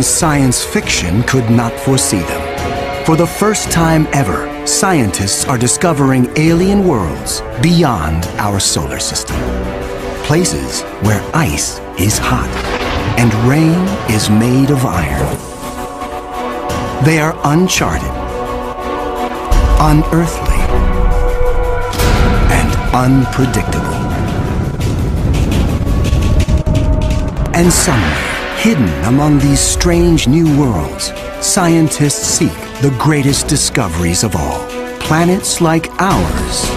Science fiction could not foresee them. For the first time ever, scientists are discovering alien worlds beyond our solar system. Places where ice is hot and rain is made of iron. They are uncharted, unearthly, and unpredictable. And somewhere, hidden among these strange new worlds, scientists seek the greatest discoveries of all. Planets like ours,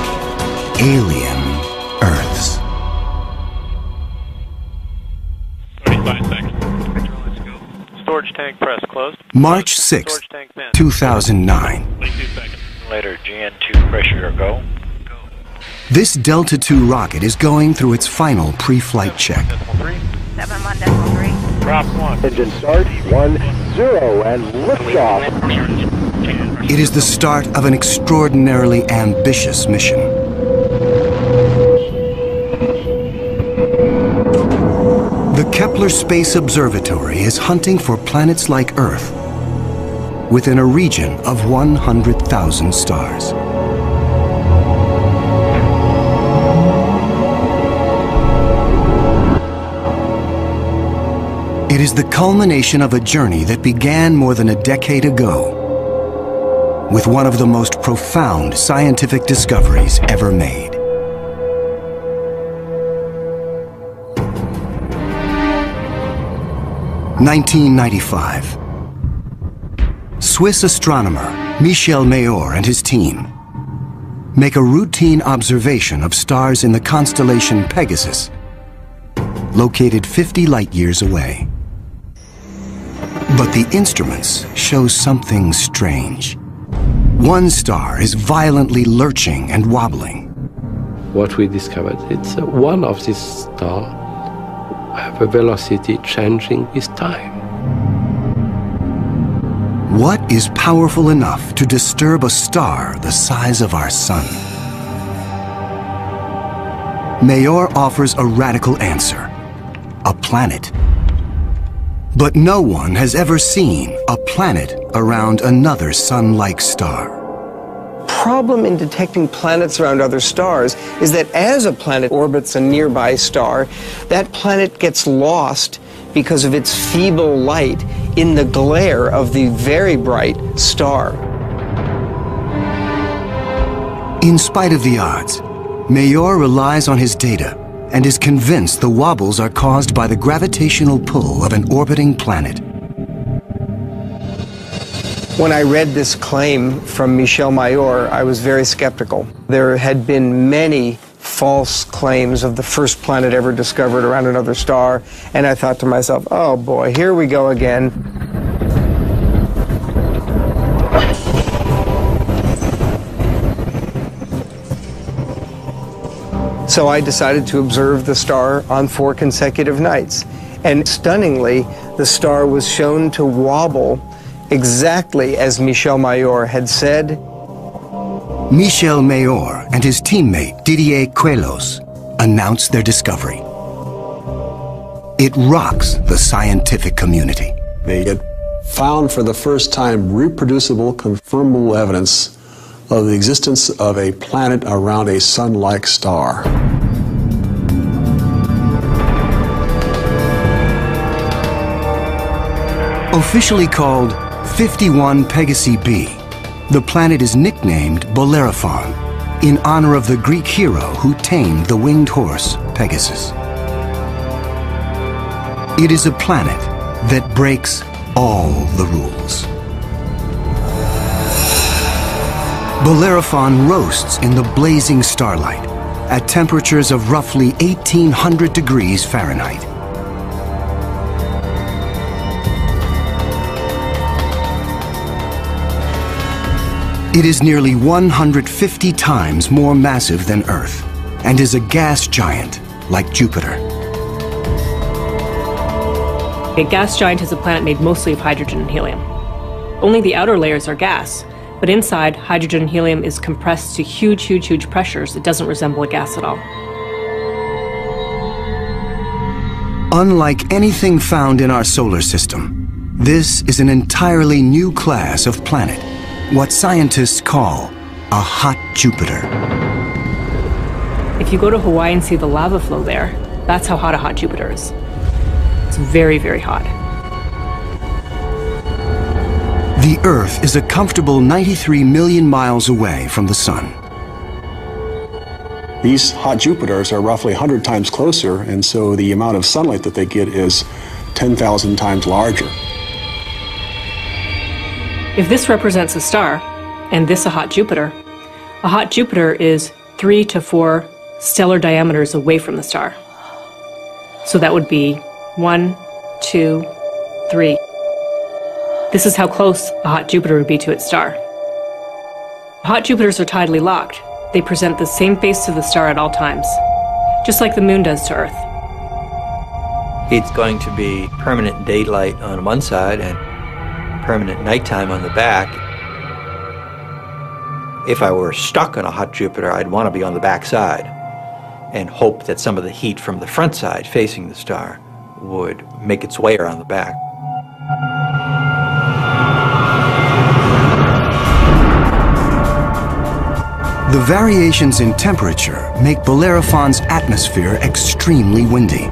alien Earths. 35 seconds. Let's go. Storage tank press closed. March 6, 2009. 22 seconds. Later, GN2 pressure go. This Delta II rocket is going through its final pre-flight check. 7.1.3. Drop 1. Engine start, 1, 0, and liftoff. It is the start of an extraordinarily ambitious mission. The Kepler Space Observatory is hunting for planets like Earth within a region of 100,000 stars. It is the culmination of a journey that began more than a decade ago with one of the most profound scientific discoveries ever made. (1995). Swiss astronomer Michel Mayor and his team make a routine observation of stars in the constellation Pegasus, located 50 light-years away. But the instruments show something strange. One star is violently lurching and wobbling. What we discovered, it's one of these stars have a velocity changing with time. What is powerful enough to disturb a star the size of our sun? Mayor offers a radical answer: a planet. But no one has ever seen a planet around another sun-like star. Problem in detecting planets around other stars is that as a planet orbits a nearby star, that planet gets lost because of its feeble light in the glare of the very bright star. In spite of the odds, Mayor relies on his data and is convinced the wobbles are caused by the gravitational pull of an orbiting planet. When I read this claim from Michel Mayor, I was very skeptical. There had been many false claims of the first planet ever discovered around another star, and I thought to myself, oh boy, here we go again. So I decided to observe the star on 4 consecutive nights. And stunningly, the star was shown to wobble exactly as Michel Mayor had said. Michel Mayor and his teammate Didier Queloz announced their discovery. It rocks the scientific community. They had found for the first time reproducible, confirmable evidence of the existence of a planet around a sun-like star. Officially called 51 Pegasi b, the planet is nicknamed Bellerophon in honor of the Greek hero who tamed the winged horse Pegasus. It is a planet that breaks all the rules. Bellerophon roasts in the blazing starlight at temperatures of roughly 1800 degrees Fahrenheit. It is nearly 150 times more massive than Earth and is a gas giant like Jupiter. A gas giant is a planet made mostly of hydrogen and helium. Only the outer layers are gas, but inside, hydrogen and helium is compressed to huge pressures. It doesn't resemble a gas at all. Unlike anything found in our solar system, This is an entirely new class of planet, what scientists call a hot Jupiter. If you go to Hawaii and see the lava flow there, that's how hot a hot Jupiter is. It's very, very hot. The Earth is a comfortable 93 million miles away from the Sun. These hot Jupiters are roughly 100 times closer, and so the amount of sunlight that they get is 10,000 times larger. If this represents a star, and this a hot Jupiter is 3 to 4 stellar diameters away from the star. So that would be 1, 2, 3. This is how close a hot Jupiter would be to its star. Hot Jupiters are tidally locked. They present the same face to the star at all times, just like the moon does to Earth. It's going to be permanent daylight on one side and permanent nighttime on the back. If I were stuck on a hot Jupiter, I'd want to be on the back side and hope that some of the heat from the front side facing the star would make its way around the back. The variations in temperature make Bellerophon's atmosphere extremely windy.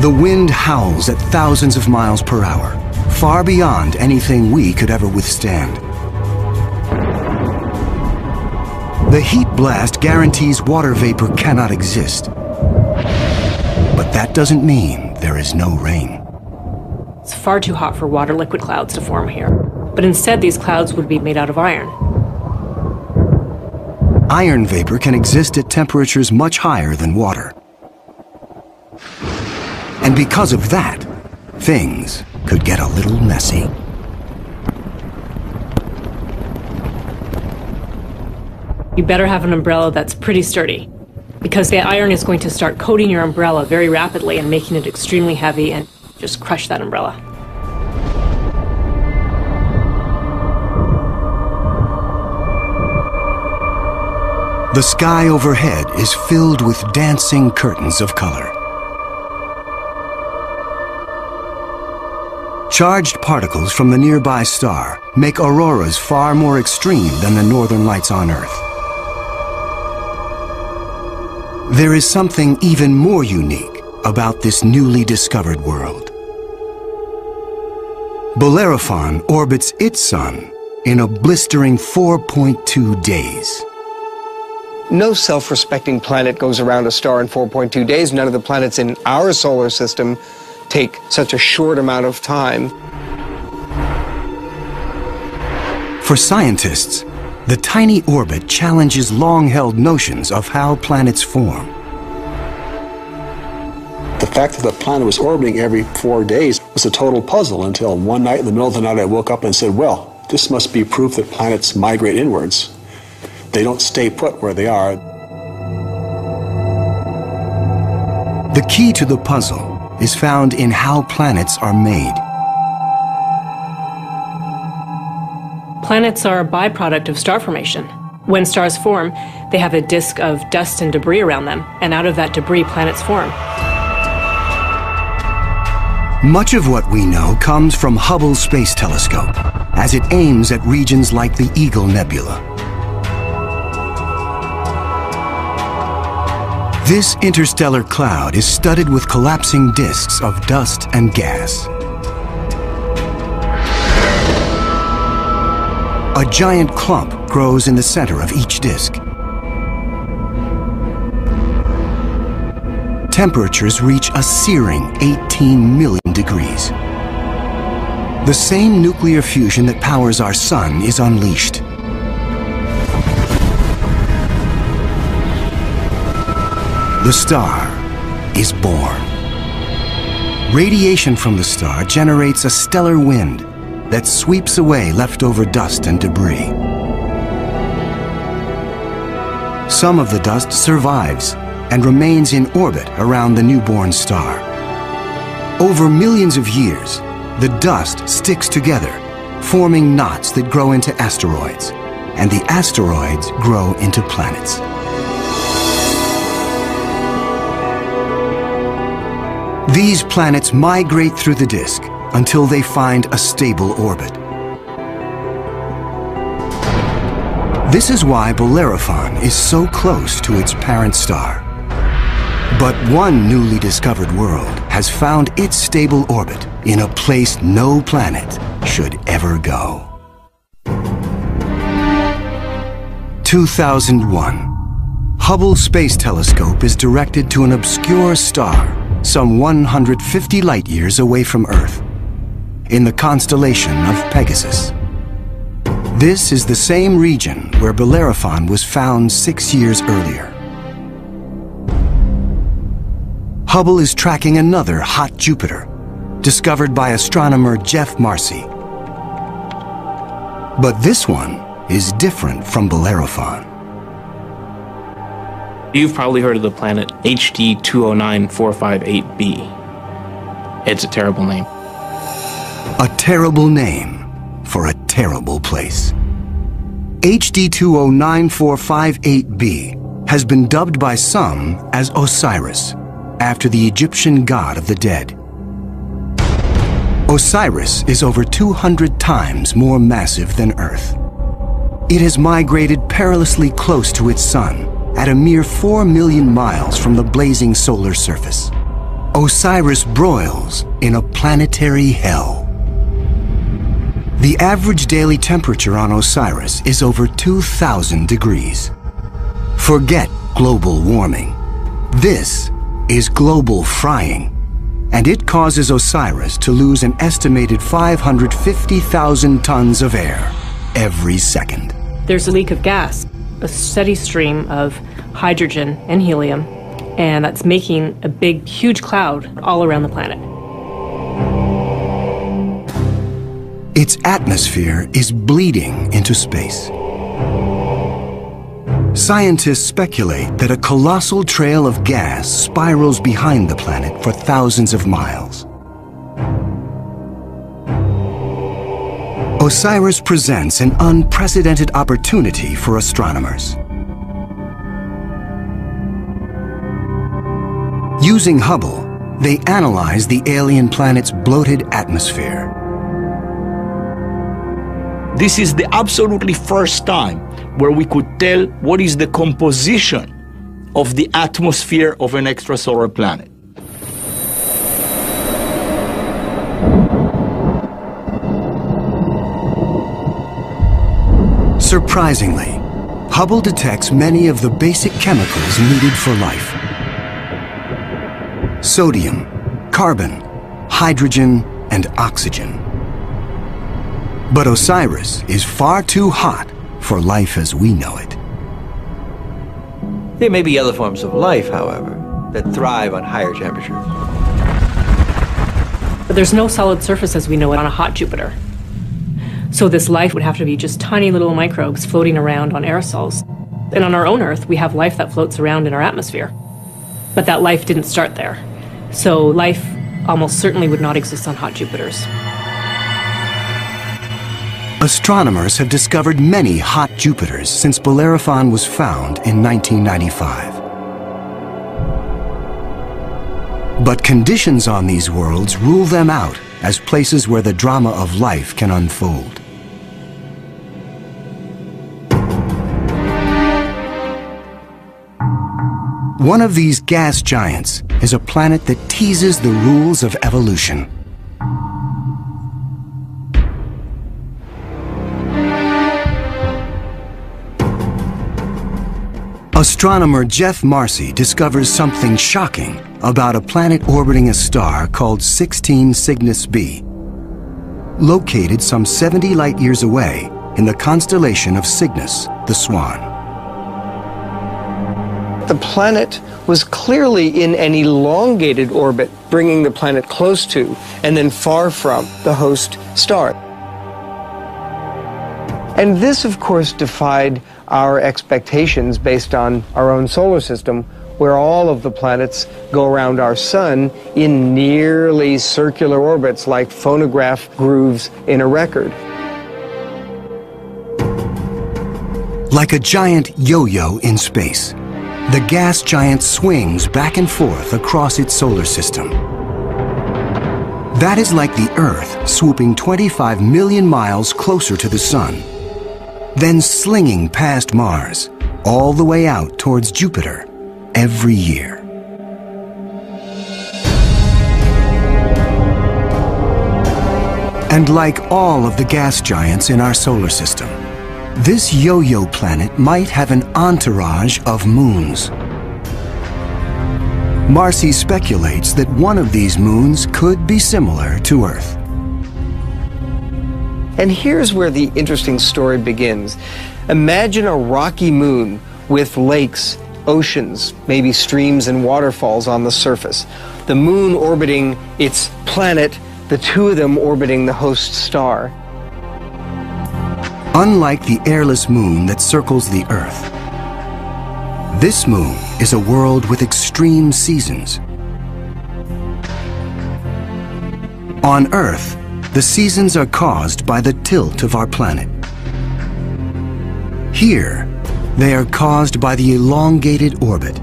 The wind howls at thousands of miles per hour, far beyond anything we could ever withstand. The heat blast guarantees water vapor cannot exist. But that doesn't mean there is no rain. It's far too hot for water liquid clouds to form here. But instead, these clouds would be made out of iron. Iron vapor can exist at temperatures much higher than water. And because of that, things could get a little messy. You better have an umbrella that's pretty sturdy, because the iron is going to start coating your umbrella very rapidly and making it extremely heavy and just crush that umbrella. The sky overhead is filled with dancing curtains of color. Charged particles from the nearby star make auroras far more extreme than the northern lights on Earth. There is something even more unique about this newly discovered world. Bellerophon orbits its sun in a blistering 4.2 days. No self-respecting planet goes around a star in 4.2 days. None of the planets in our solar system take such a short amount of time. For scientists, the tiny orbit challenges long-held notions of how planets form. The fact that the planet was orbiting every 4 days was a total puzzle until one night in the middle of the night I woke up and said, well, this must be proof that planets migrate inwards. They don't stay put where they are. The key to the puzzle is found in how planets are made. Planets are a byproduct of star formation. When stars form, they have a disk of dust and debris around them, and out of that debris, planets form. Much of what we know comes from Hubble's Space Telescope, as it aims at regions like the Eagle Nebula. This interstellar cloud is studded with collapsing disks of dust and gas. A giant clump grows in the center of each disk. Temperatures reach a searing 18 million degrees. The same nuclear fusion that powers our sun is unleashed. The star is born. Radiation from the star generates a stellar wind that sweeps away leftover dust and debris. Some of the dust survives and remains in orbit around the newborn star. Over millions of years, the dust sticks together, forming knots that grow into asteroids, and the asteroids grow into planets. These planets migrate through the disk until they find a stable orbit. This is why Bellerophon is so close to its parent star. But one newly discovered world has found its stable orbit in a place no planet should ever go. 2001. Hubble Space Telescope is directed to an obscure star some 150 light-years away from Earth, in the constellation of Pegasus. This is the same region where Bellerophon was found 6 years earlier. Hubble is tracking another hot Jupiter, discovered by astronomer Geoff Marcy. But this one is different from Bellerophon. You've probably heard of the planet HD 209458b. It's a terrible name. A terrible name for a terrible place. HD 209458b has been dubbed by some as Osiris, after the Egyptian god of the dead. Osiris is over 200 times more massive than Earth. It has migrated perilously close to its sun at a mere 4 million miles from the blazing solar surface. Osiris broils in a planetary hell. The average daily temperature on Osiris is over 2,000 degrees. Forget global warming. This is global frying, and it causes Osiris to lose an estimated 550,000 tons of air every second. There's a leak of gas, a steady stream of hydrogen and helium, and that's making a big, huge cloud all around the planet. Its atmosphere is bleeding into space. Scientists speculate that a colossal trail of gas spirals behind the planet for thousands of miles. Osiris presents an unprecedented opportunity for astronomers. Using Hubble, they analyze the alien planet's bloated atmosphere. This is the absolutely first time where we could tell what is the composition of the atmosphere of an extrasolar planet. Surprisingly, Hubble detects many of the basic chemicals needed for life. Sodium, carbon, hydrogen, and oxygen. But Osiris is far too hot for life as we know it. There may be other forms of life, however, that thrive on higher temperatures. But there's no solid surface as we know it on a hot Jupiter. So this life would have to be just tiny little microbes floating around on aerosols. And on our own Earth, we have life that floats around in our atmosphere. But that life didn't start there. So life almost certainly would not exist on hot Jupiters. Astronomers have discovered many hot Jupiters since Bellerophon was found in 1995. But conditions on these worlds rule them out as places where the drama of life can unfold. One of these gas giants is a planet that teases the rules of evolution. Astronomer Geoff Marcy discovers something shocking about a planet orbiting a star called 16 Cygnus b, located some 70 light-years away in the constellation of Cygnus, the Swan. The planet was clearly in an elongated orbit, bringing the planet close to and then far from the host star. And this, of course, defied our expectations based on our own solar system, where all of the planets go around our sun in nearly circular orbits like phonograph grooves in a record. Like a giant yo-yo in space, the gas giant swings back and forth across its solar system, That is like the Earth swooping 25 million miles closer to the Sun, then slinging past Mars, all the way out towards Jupiter every year. And like all of the gas giants in our solar system, this yo-yo planet might have an entourage of moons. Marcy speculates that one of these moons could be similar to Earth. And here's where the interesting story begins. Imagine a rocky moon with lakes, oceans, maybe streams and waterfalls on the surface. The moon orbiting its planet, the two of them orbiting the host star. Unlike the airless moon that circles the Earth, this moon is a world with extreme seasons. On Earth, the seasons are caused by the tilt of our planet. Here, they are caused by the elongated orbit.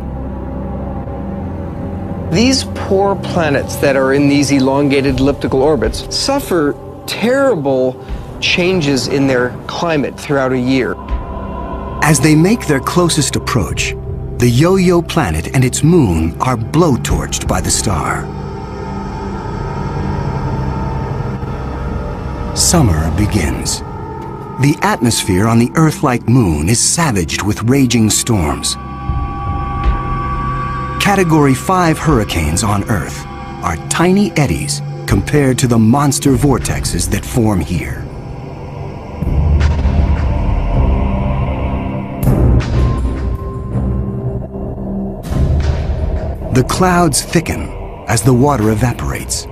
These poor planets that are in these elongated elliptical orbits suffer terrible changes in their climate throughout a year. As they make their closest approach, the yo-yo planet and its moon are blowtorched by the star. Summer begins. The atmosphere on the Earth-like moon is savaged with raging storms. Category 5 hurricanes on Earth are tiny eddies compared to the monster vortexes that form here. The clouds thicken as the water evaporates.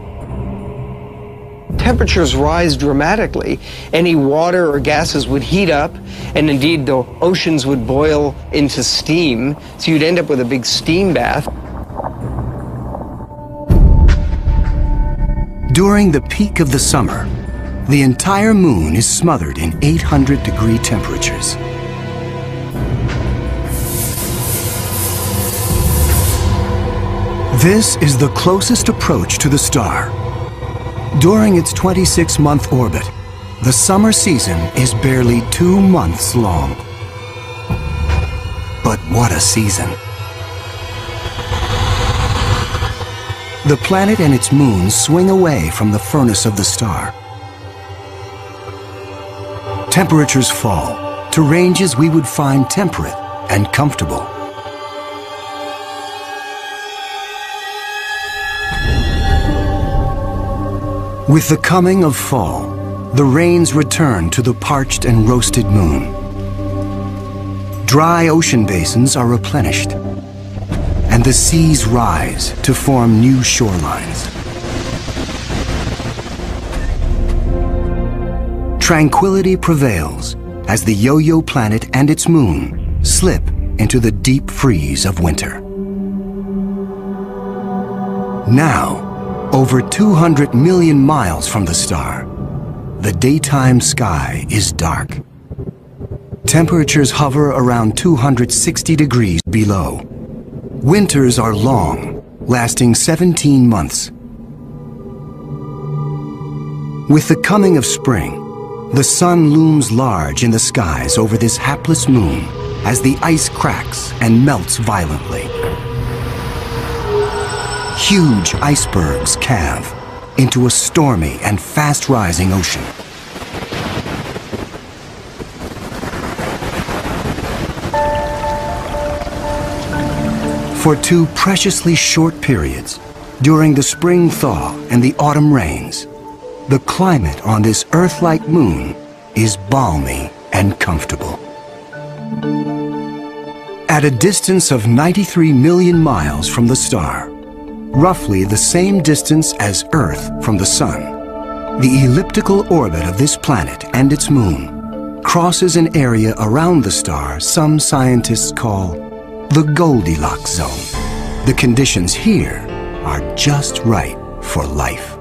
Temperatures rise dramatically. Any water or gases would heat up, and indeed the oceans would boil into steam, so you'd end up with a big steam bath. During the peak of the summer, the entire moon is smothered in 800-degree temperatures. This is the closest approach to the star. During its 26-month orbit, the summer season is barely 2 months long. But what a season! The planet and its moon swing away from the furnace of the star. Temperatures fall to ranges we would find temperate and comfortable. With the coming of fall, the rains return to the parched and roasted moon. Dry ocean basins are replenished, and the seas rise to form new shorelines. Tranquility prevails as the yo-yo planet and its moon slip into the deep freeze of winter. Now, over 200 million miles from the star, the daytime sky is dark. Temperatures hover around 260 degrees below. Winters are long, lasting 17 months. With the coming of spring, the sun looms large in the skies over this hapless moon as the ice cracks and melts violently. Huge icebergs calve into a stormy and fast-rising ocean. For 2 preciously short periods, during the spring thaw and the autumn rains, the climate on this Earth-like moon is balmy and comfortable. At a distance of 93 million miles from the star, roughly the same distance as Earth from the Sun, the elliptical orbit of this planet and its moon crosses an area around the star some scientists call the Goldilocks zone. The conditions here are just right for life.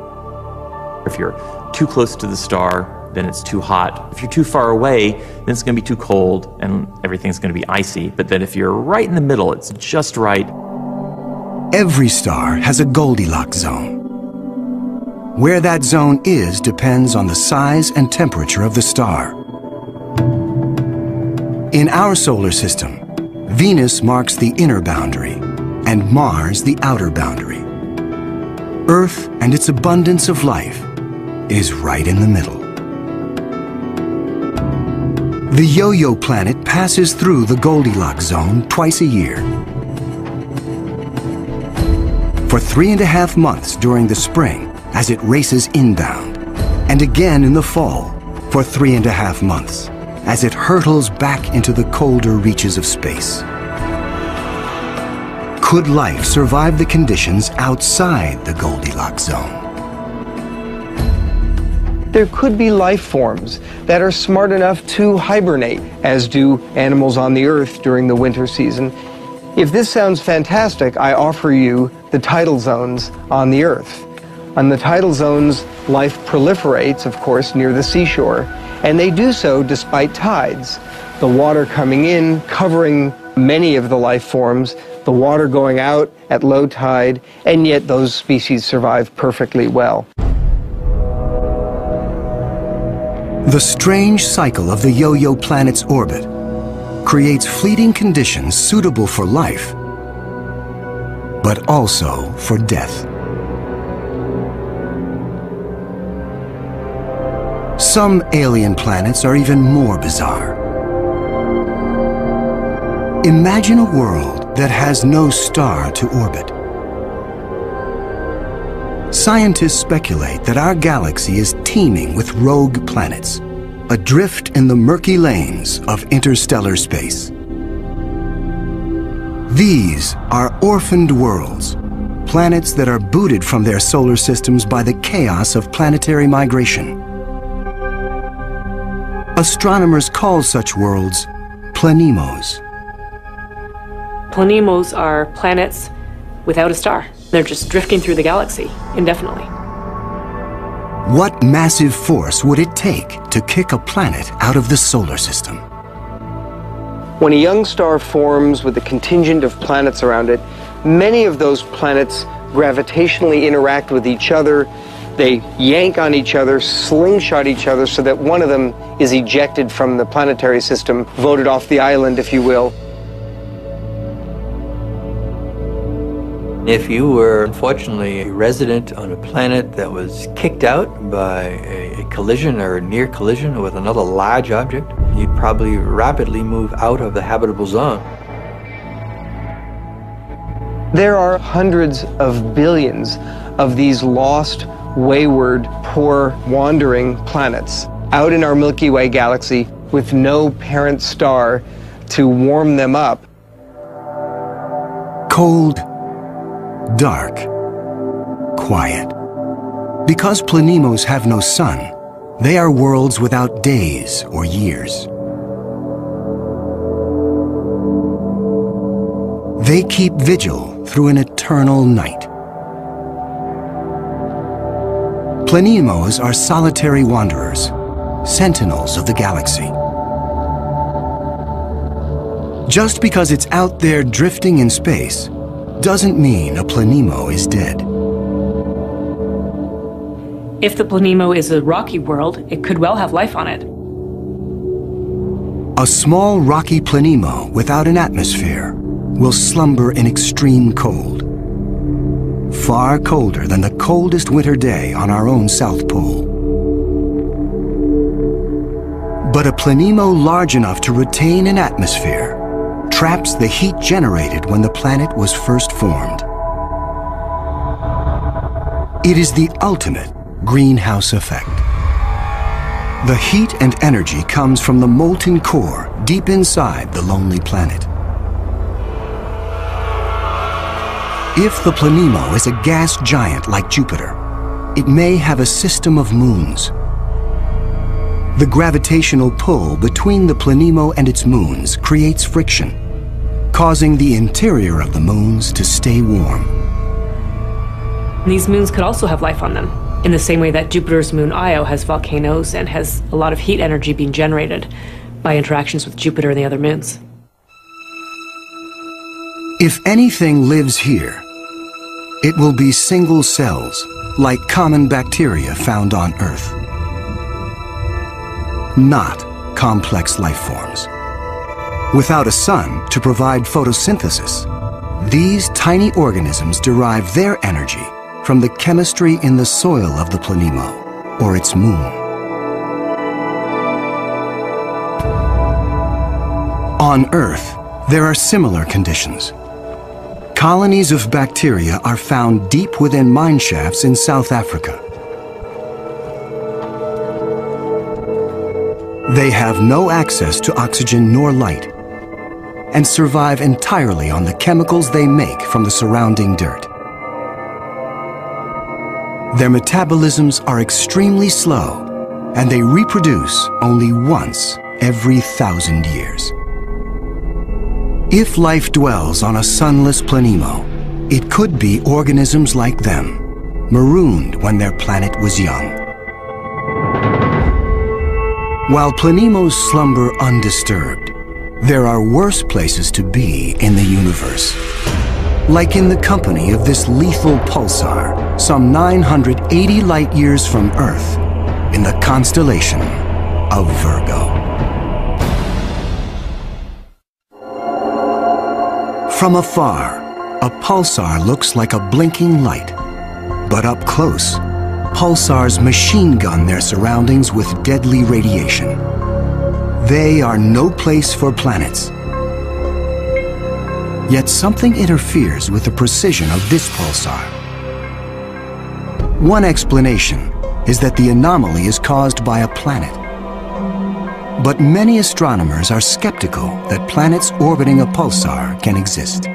If you're too close to the star, then it's too hot. If you're too far away, then it's going to be too cold and everything's going to be icy. But then if you're right in the middle, it's just right. Every star has a Goldilocks zone. Where that zone is depends on the size and temperature of the star. In our solar system, Venus marks the inner boundary and Mars the outer boundary. Earth and its abundance of life is right in the middle. The Yo-Yo planet passes through the Goldilocks zone twice a year. For 3.5 months during the spring as it races inbound, and again in the fall for 3.5 months as it hurtles back into the colder reaches of space. Could life survive the conditions outside the Goldilocks zone? There could be life forms that are smart enough to hibernate, as do animals on the Earth during the winter season. If this sounds fantastic, I offer you the tidal zones on the Earth. On the tidal zones, life proliferates, of course, near the seashore, and they do so despite tides. The water coming in, covering many of the life forms, the water going out at low tide, and yet those species survive perfectly well. The strange cycle of the Yo-Yo planet's orbit creates fleeting conditions suitable for life, but also for death. Some alien planets are even more bizarre. Imagine a world that has no star to orbit. Scientists speculate that our galaxy is teeming with rogue planets, adrift in the murky lanes of interstellar space. These are orphaned worlds, planets that are booted from their solar systems by the chaos of planetary migration. Astronomers call such worlds planemos. Planemos are planets without a star. They're just drifting through the galaxy indefinitely. What massive force would it take to kick a planet out of the solar system? When a young star forms with a contingent of planets around it, many of those planets gravitationally interact with each other. They yank on each other, slingshot each other, so that one of them is ejected from the planetary system, voted off the island, if you will. If you were, unfortunately, a resident on a planet that was kicked out by a collision or a near collision with another large object, you'd probably rapidly move out of the habitable zone. There are hundreds of billions of these lost, wayward, poor, wandering planets out in our Milky Way galaxy with no parent star to warm them up. Cold, dark, quiet. Because planemos have no sun, they are worlds without days or years. They keep vigil through an eternal night. Planemos are solitary wanderers, sentinels of the galaxy. Just because it's out there drifting in space doesn't mean a planemo is dead. If the planemo is a rocky world, it could well have life on it. A small rocky planemo without an atmosphere will slumber in extreme cold, far colder than the coldest winter day on our own South Pole. But a planemo large enough to retain an atmosphere traps the heat generated when the planet was first formed. It is the ultimate greenhouse effect. The heat and energy comes from the molten core deep inside the lonely planet. If the planemo is a gas giant like Jupiter, it may have a system of moons. The gravitational pull between the planemo and its moons creates friction, causing the interior of the moons to stay warm. These moons could also have life on them, in the same way that Jupiter's moon Io has volcanoes and has a lot of heat energy being generated by interactions with Jupiter and the other moons. If anything lives here, it will be single cells, like common bacteria found on Earth. Not complex life forms. Without a sun to provide photosynthesis, these tiny organisms derive their energy from the chemistry in the soil of the planemo, or its moon. On Earth, there are similar conditions. Colonies of bacteria are found deep within mine shafts in South Africa. They have no access to oxygen nor light and survive entirely on the chemicals they make from the surrounding dirt. Their metabolisms are extremely slow, and they reproduce only once every 1,000 years. If life dwells on a sunless planemo, it could be organisms like them, marooned when their planet was young. While planemos slumber undisturbed, there are worse places to be in the universe. Like in the company of this lethal pulsar, some 980 light-years from Earth, in the constellation of Virgo. From afar, a pulsar looks like a blinking light. But up close, pulsars machine gun their surroundings with deadly radiation. They are no place for planets. Yet something interferes with the precision of this pulsar. One explanation is that the anomaly is caused by a planet. But many astronomers are skeptical that planets orbiting a pulsar can exist.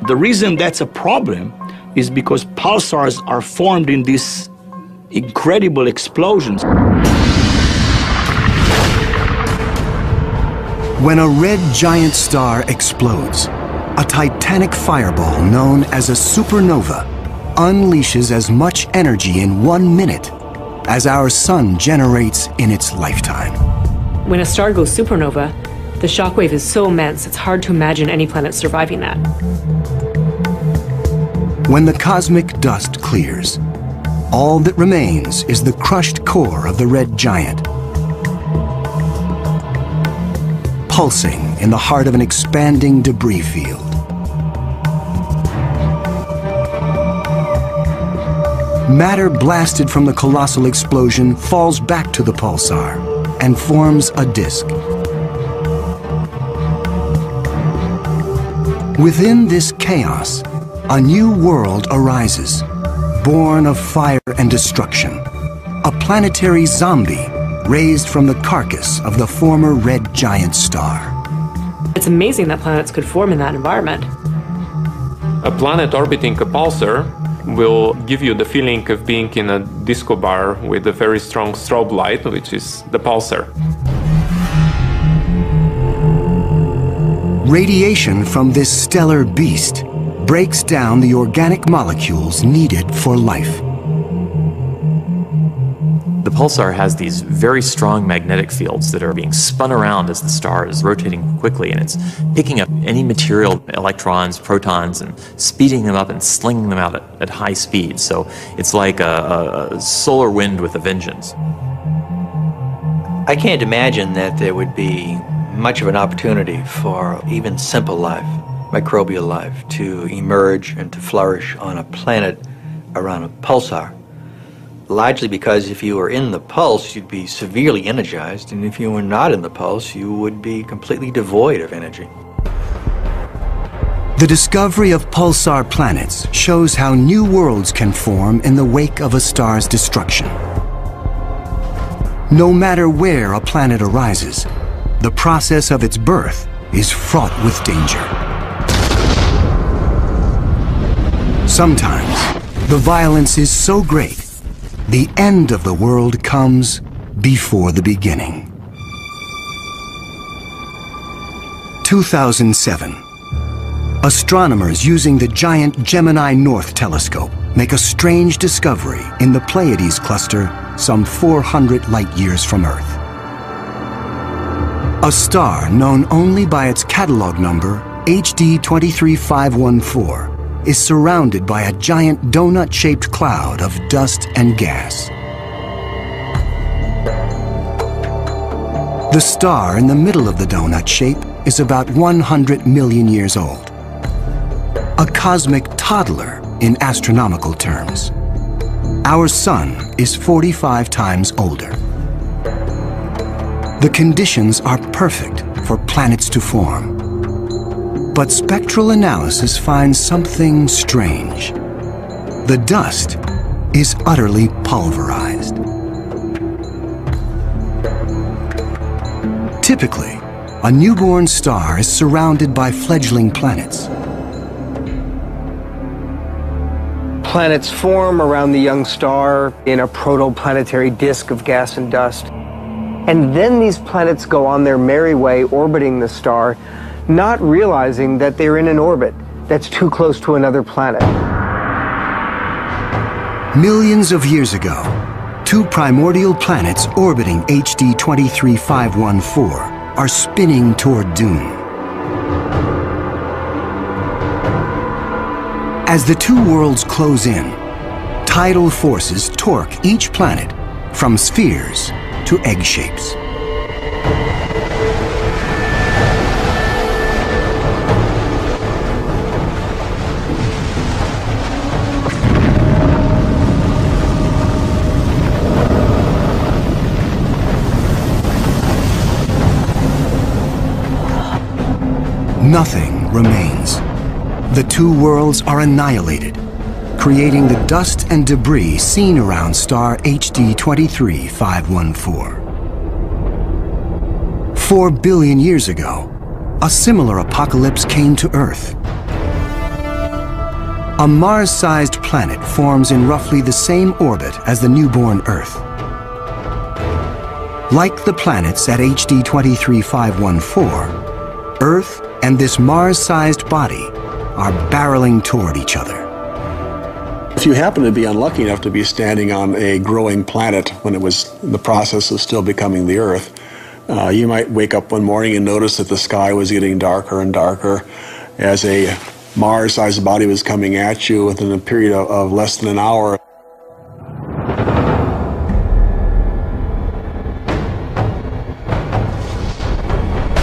The reason that's a problem is because pulsars are formed in these incredible explosions. When a red giant star explodes, a titanic fireball known as a supernova unleashes as much energy in 1 minute as our sun generates in its lifetime. When a star goes supernova, the shockwave is so immense it's hard to imagine any planet surviving that. When the cosmic dust clears, all that remains is the crushed core of the red giant, pulsing in the heart of an expanding debris field. Matter blasted from the colossal explosion falls back to the pulsar and forms a disk. Within this chaos, a new world arises, born of fire and destruction, a planetary zombie raised from the carcass of the former red giant star. It's amazing that planets could form in that environment. A planet orbiting a pulsar will give you the feeling of being in a disco bar with a very strong strobe light, which is the pulsar. Radiation from this stellar beast breaks down the organic molecules needed for life. The pulsar has these very strong magnetic fields that are being spun around as the star is rotating quickly, and it's picking up any material, electrons, protons, and speeding them up and slinging them out at high speed. So it's like a solar wind with a vengeance. I can't imagine that there would be much of an opportunity for even simple life, microbial life, to emerge and to flourish on a planet around a pulsar. Largely because if you were in the pulse, you'd be severely energized, and if you were not in the pulse, you would be completely devoid of energy. The discovery of pulsar planets shows how new worlds can form in the wake of a star's destruction. No matter where a planet arises, the process of its birth is fraught with danger. Sometimes, the violence is so great, the end of the world comes before the beginning. 2007. Astronomers using the giant Gemini North telescope make a strange discovery in the Pleiades cluster some 400 light-years from Earth. A star known only by its catalog number, HD 23514, is surrounded by a giant donut-shaped cloud of dust and gas. The star in the middle of the donut shape is about 100 million years old. A cosmic toddler in astronomical terms. Our Sun is 45 times older. The conditions are perfect for planets to form. But spectral analysis finds something strange. The dust is utterly pulverized. Typically, a newborn star is surrounded by fledgling planets. Planets form around the young star in a protoplanetary disk of gas and dust. And then these planets go on their merry way orbiting the star, not realizing that they're in an orbit that's too close to another planet. Millions of years ago, two primordial planets orbiting HD 23514 are spinning toward doom. As the two worlds close in, tidal forces torque each planet from spheres to egg shapes. Nothing remains. The two worlds are annihilated, creating the dust and debris seen around star HD 23514. 4 billion years ago, a similar apocalypse came to Earth. A Mars-sized planet forms in roughly the same orbit as the newborn Earth. Like the planets at HD 23514, Earth and this Mars-sized body are barreling toward each other. If you happen to be unlucky enough to be standing on a growing planet when it was in the process of still becoming the Earth, you might wake up one morning and notice that the sky was getting darker and darker as a Mars-sized body was coming at you within a period of less than an hour.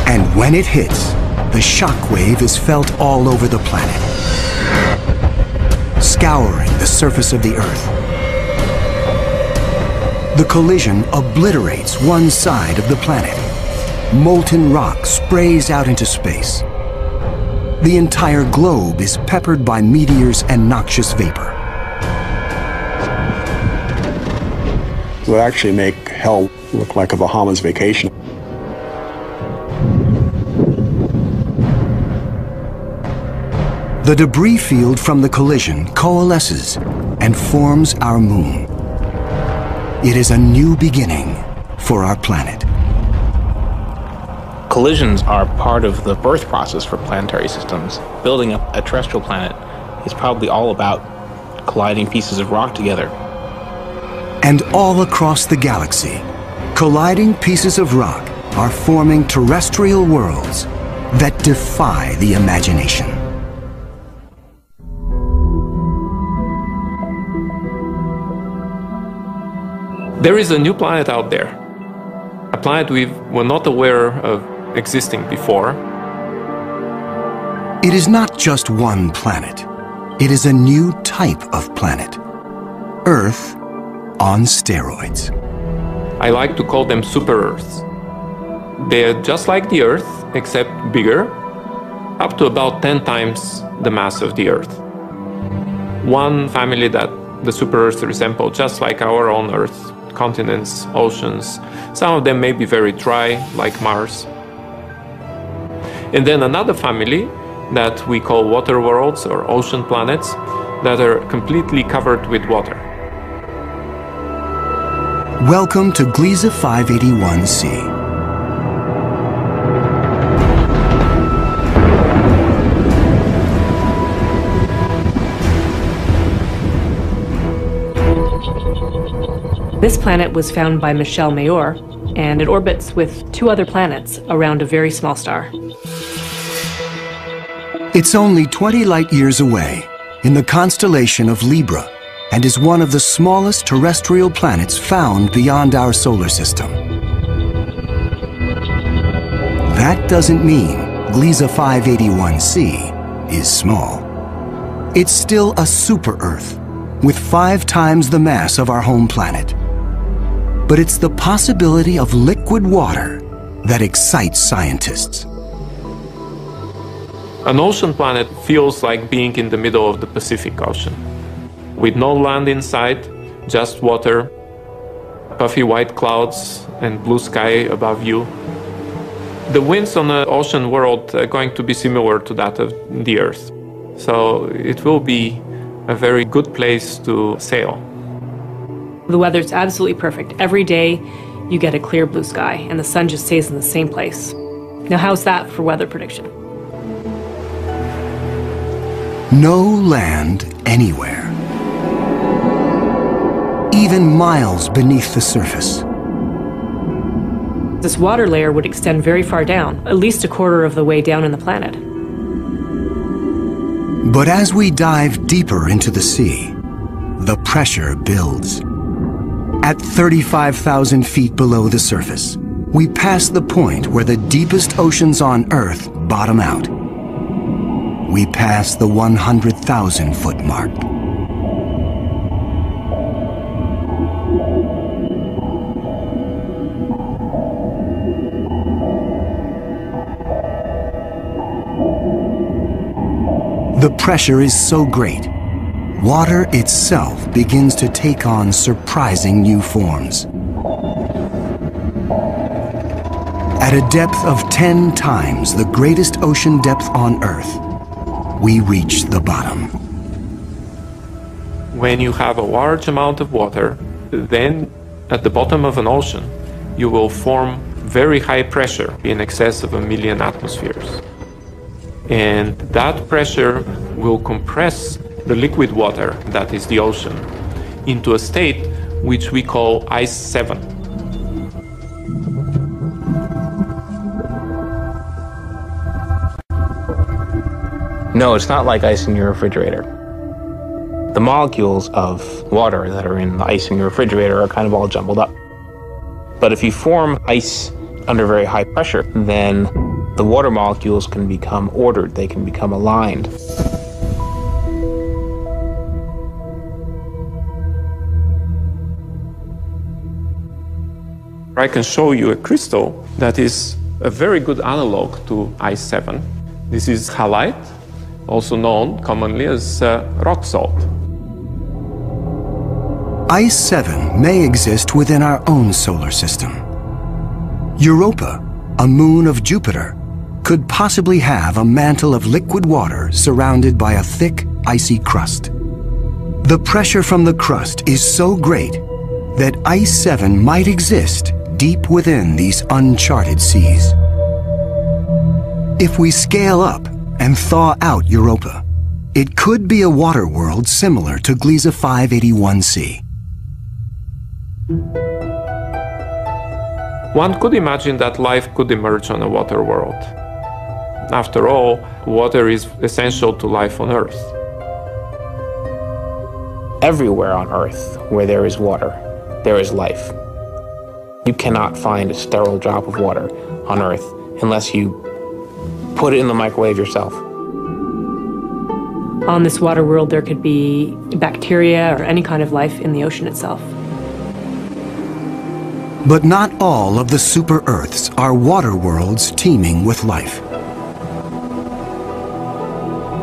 And when it hits, the shock wave is felt all over the planet, scouring the surface of the Earth. The collision obliterates one side of the planet. Molten rock sprays out into space. The entire globe is peppered by meteors and noxious vapor. It would actually make hell look like a Bahamas vacation. The debris field from the collision coalesces and forms our moon. It is a new beginning for our planet. Collisions are part of the birth process for planetary systems. Building up a terrestrial planet is probably all about colliding pieces of rock together. And all across the galaxy, colliding pieces of rock are forming terrestrial worlds that defy the imagination. There is a new planet out there, a planet we were not aware of existing before. It is not just one planet. It is a new type of planet. Earth on steroids. I like to call them super Earths. They're just like the Earth, except bigger, up to about 10 times the mass of the Earth. One family that the super Earths resemble just like our own Earth. Continents, oceans. Some of them may be very dry, like Mars. And then another family that we call water worlds or ocean planets that are completely covered with water. Welcome to Gliese 581c. This planet was found by Michel Mayor, and it orbits with 2 other planets around a very small star. It's only 20 light years away, in the constellation of Libra and is one of the smallest terrestrial planets found beyond our solar system. That doesn't mean Gliese 581c is small. It's still a super-Earth with 5 times the mass of our home planet. But it's the possibility of liquid water that excites scientists. An ocean planet feels like being in the middle of the Pacific Ocean, with no land inside, just water, puffy white clouds and blue sky above you. The winds on the ocean world are going to be similar to that of the Earth. So it will be a very good place to sail. The weather's absolutely perfect. Every day you get a clear blue sky and the sun just stays in the same place. Now how's that for weather prediction? No land anywhere. Even miles beneath the surface. This water layer would extend very far down, at least a quarter of the way down in the planet. But as we dive deeper into the sea, the pressure builds. At 35,000 feet below the surface, we pass the point where the deepest oceans on Earth bottom out. We pass the 100,000-foot mark. The pressure is so great, water itself begins to take on surprising new forms. At a depth of 10 times the greatest ocean depth on Earth, we reach the bottom. When you have a large amount of water, then at the bottom of an ocean, you will form very high pressure in excess of 1 million atmospheres. And that pressure will compress the liquid water, that is the ocean, into a state which we call ice 7. No, it's not like ice in your refrigerator. The molecules of water that are in the ice in your refrigerator are kind of all jumbled up. But if you form ice under very high pressure, then the water molecules can become ordered, they can become aligned. I can show you a crystal that is a very good analog to ice 7. This is halite, also known commonly as rock salt. Ice 7 may exist within our own solar system. Europa, a moon of Jupiter, could possibly have a mantle of liquid water surrounded by a thick, icy crust. The pressure from the crust is so great that Ice 7 might exist deep within these uncharted seas. If we scale up and thaw out Europa, it could be a water world similar to Gliese 581c. One could imagine that life could emerge on a water world. After all, water is essential to life on Earth. Everywhere on Earth where there is water, there is life. You cannot find a sterile drop of water on Earth unless you put it in the microwave yourself. On this water world, there could be bacteria or any kind of life in the ocean itself. But not all of the super-Earths are water worlds teeming with life.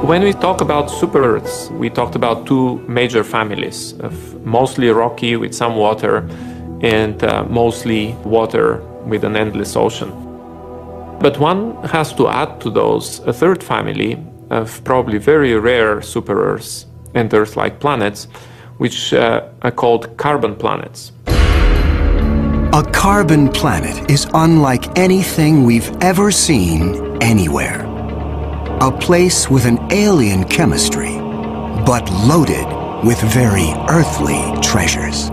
When we talk about super-Earths, we talked about 2 major families of mostly rocky with some water and mostly water with an endless ocean. But one has to add to those a 3rd family of probably very rare super-Earths and Earth-like planets, which are called carbon planets. A carbon planet is unlike anything we've ever seen anywhere. A place with an alien chemistry, but loaded with very earthly treasures.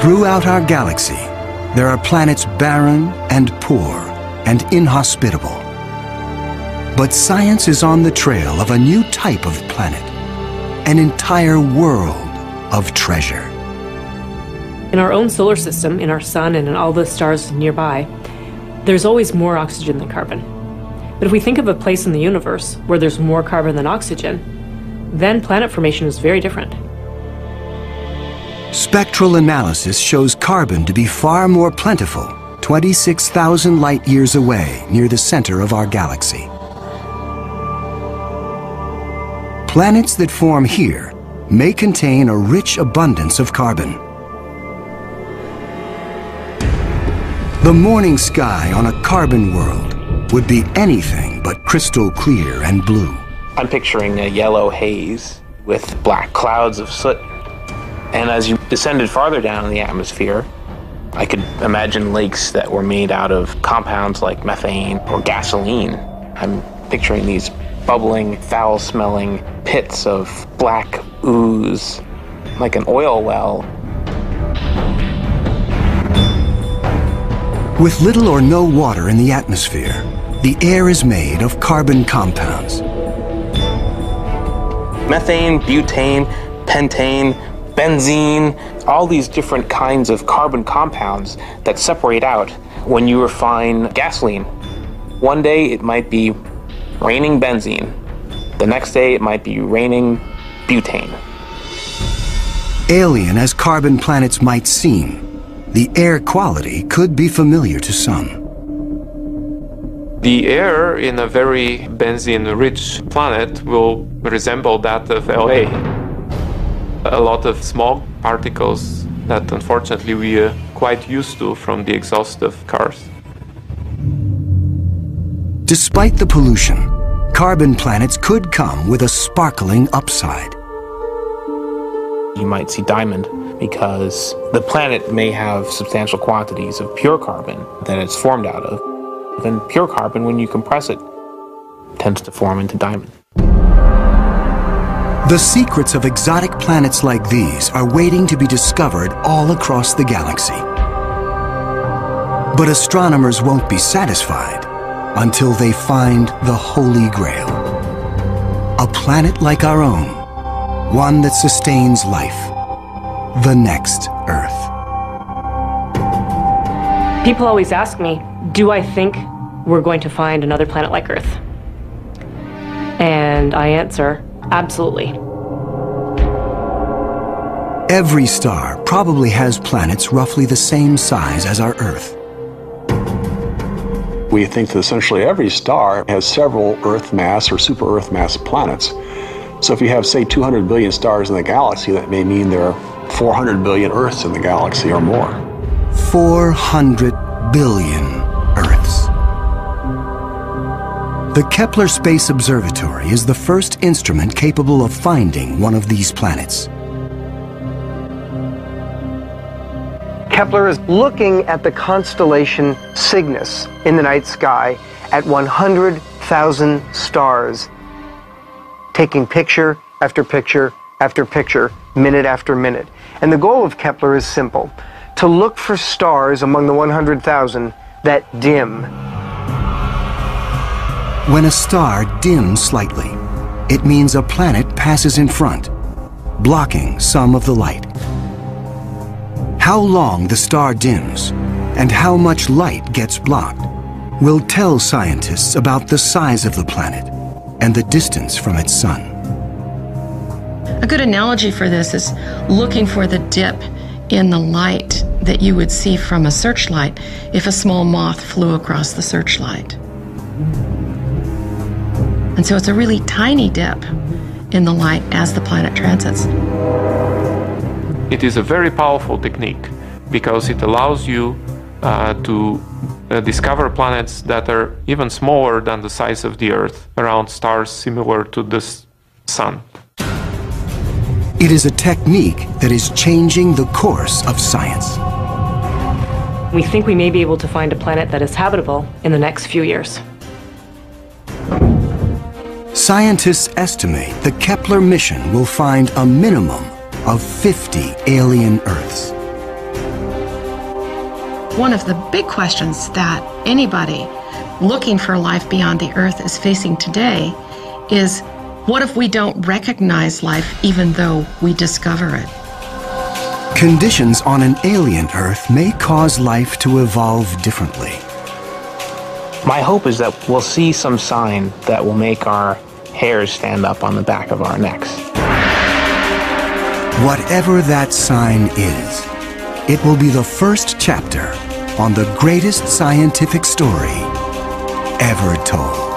Throughout our galaxy, there are planets barren and poor and inhospitable. But science is on the trail of a new type of planet, an entire world of treasure. In our own solar system, in our sun and in all the stars nearby, there's always more oxygen than carbon. But if we think of a place in the universe where there's more carbon than oxygen, then planet formation is very different. Spectral analysis shows carbon to be far more plentiful, 26,000 light-years away near the center of our galaxy. Planets that form here may contain a rich abundance of carbon. The morning sky on a carbon world would be anything but crystal clear and blue. I'm picturing a yellow haze with black clouds of soot. And as you descended farther down in the atmosphere, I could imagine lakes that were made out of compounds like methane or gasoline. I'm picturing these bubbling, foul-smelling pits of black ooze, like an oil well. With little or no water in the atmosphere, the air is made of carbon compounds. Methane, butane, pentane, benzene, all these different kinds of carbon compounds that separate out when you refine gasoline. One day it might be raining benzene. The next day it might be raining butane. Alien as carbon planets might seem, the air quality could be familiar to some. The air in a very benzene-rich planet will resemble that of LA. A lot of small particles that unfortunately we are quite used to from the exhaust of cars. Despite the pollution, carbon planets could come with a sparkling upside. You might see diamond because the planet may have substantial quantities of pure carbon that it's formed out of. And pure carbon, when you compress it, tends to form into diamond. The secrets of exotic planets like these are waiting to be discovered all across the galaxy. But astronomers won't be satisfied until they find the Holy Grail. A planet like our own, one that sustains life, the next Earth. People always ask me, do I think we're going to find another planet like Earth? And I answer, absolutely. Every star probably has planets roughly the same size as our Earth. We think that essentially every star has several Earth mass or super Earth mass planets. So if you have, say, 200 billion stars in the galaxy, that may mean there are 400 billion Earths in the galaxy or more. 400 billion Earths. The Kepler Space Observatory is the first instrument capable of finding one of these planets. Kepler is looking at the constellation Cygnus in the night sky at 100,000 stars, taking picture after picture after picture, minute after minute. And the goal of Kepler is simple: to look for stars among the 100,000 that dim. When a star dims slightly, it means a planet passes in front, blocking some of the light. How long the star dims and how much light gets blocked will tell scientists about the size of the planet and the distance from its sun. A good analogy for this is looking for the dip in the light that you would see from a searchlight if a small moth flew across the searchlight. And so it's a really tiny dip in the light as the planet transits. It is a very powerful technique because it allows you to discover planets that are even smaller than the size of the Earth, around stars similar to the Sun. It is a technique that is changing the course of science. We think we may be able to find a planet that is habitable in the next few years. Scientists estimate the Kepler mission will find a minimum of 50 alien Earths. One of the big questions that anybody looking for life beyond the Earth is facing today is, what if we don't recognize life even though we discover it? Conditions on an alien Earth may cause life to evolve differently. My hope is that we'll see some sign that will make our hairs stand up on the back of our necks. Whatever that sign is, it will be the first chapter on the greatest scientific story ever told.